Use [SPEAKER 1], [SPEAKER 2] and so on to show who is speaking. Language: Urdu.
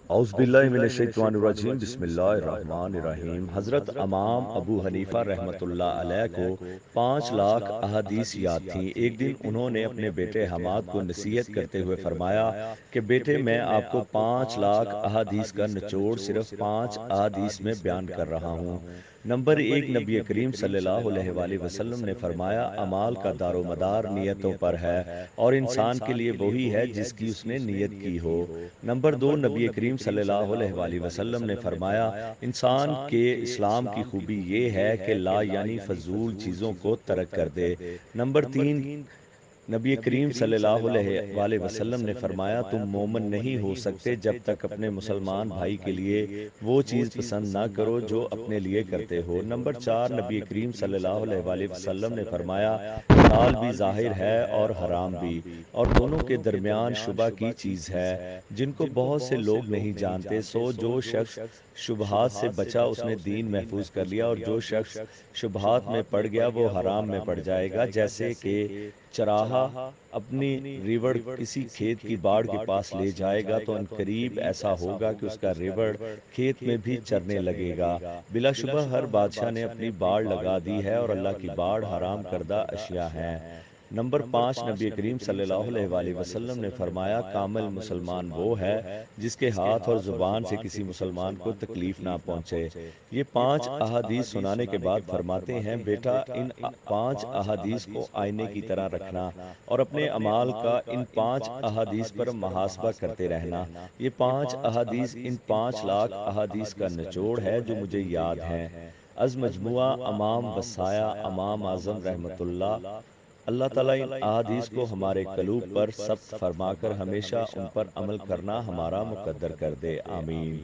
[SPEAKER 1] اعوذ باللہ من الشیطان الرجیم بسم اللہ الرحمن الرحیم۔ حضرت امام ابو حنیفہ رحمۃ اللہ علیہ کو 5 لاکھ احادیث یاد تھیں۔ ایک دن انہوں نے اپنے بیٹے حماد کو نصیحت کرتے ہوئے فرمایا کہ بیٹے، میں آپ کو 5 لاکھ احادیث کا نچوڑ صرف 5 احادیث میں بیان کر رہا ہوں۔ نمبر 1، نبی کریم صلی اللہ علیہ وآلہ وسلم نے فرمایا، اعمال کا دار و مدار نیتوں پر ہے، اور انسان کے لیے وہی ہے جس کی اس نے نیت کی ہو۔ نمبر 2، نبی کریم صلی اللہ علیہ وآلہ وسلم نے فرمایا، انسان کے اسلام کی خوبی یہ ہے کہ لا یعنی فضول چیزوں کو ترک کر دے۔ نمبر 3، نبی کریم صلی اللہ علیہ وآلہ وسلم نے فرمایا، تم مومن نہیں ہو سکتے جب تک اپنے مسلمان بھائی کے لیے وہ چیز پسند نہ کرو جو اپنے لیے کرتے ہو۔ نمبر 4، نبی کریم صلی اللہ علیہ وآلہ وسلم نے فرمایا، حلال بھی ظاہر ہے اور حرام بھی، اور دونوں کے درمیان شبہ کی چیز ہے جن کو بہت سے لوگ نہیں جانتے۔ سو جو شخص شبہات سے بچا اس نے دین محفوظ کر لیا، اور جو شخص شبہات میں پڑ گیا وہ حرام میں پڑ جائے گا۔ جیسے کہ چراہا اپنی ریوڑ کسی کھیت کی باڑ کے پاس لے جائے گا تو عنقریب ایسا ہوگا کہ اس کا ریوڑ کھیت میں بھی چرنے لگے گا۔ بلا شبہ ہر بادشاہ نے اپنی باڑ لگا دی ہے، اور اللہ کی باڑ حرام کردہ اشیاء ہیں۔ نمبر 5، نبی کریم صلی اللہ علیہ وآلہ وسلم نے فرمایا، کامل مسلمان وہ ہے جس کے ہاتھ اور زبان سے کسی مسلمان کو تکلیف نہ پہنچے۔ یہ 5 احادیث سنانے کے بعد فرماتے ہیں، بیٹا، ان 5 احادیث کو آئینے کی طرح رکھنا اور اپنے اعمال کا ان 5 احادیث پر محاسبہ کرتے رہنا۔ یہ 5 احادیث ان 5 لاکھ احادیث کا نچوڑ ہے جو مجھے یاد ہیں۔ از مجموعہ امام وصایا امام اعظم رحمۃ اللہ، اللہ تعالیٰ ان احادیث کو ہمارے قلوب پر ثبت فرما کر ہمیشہ ان پر عمل کرنا ہمارا مقدر کر دے، آمین۔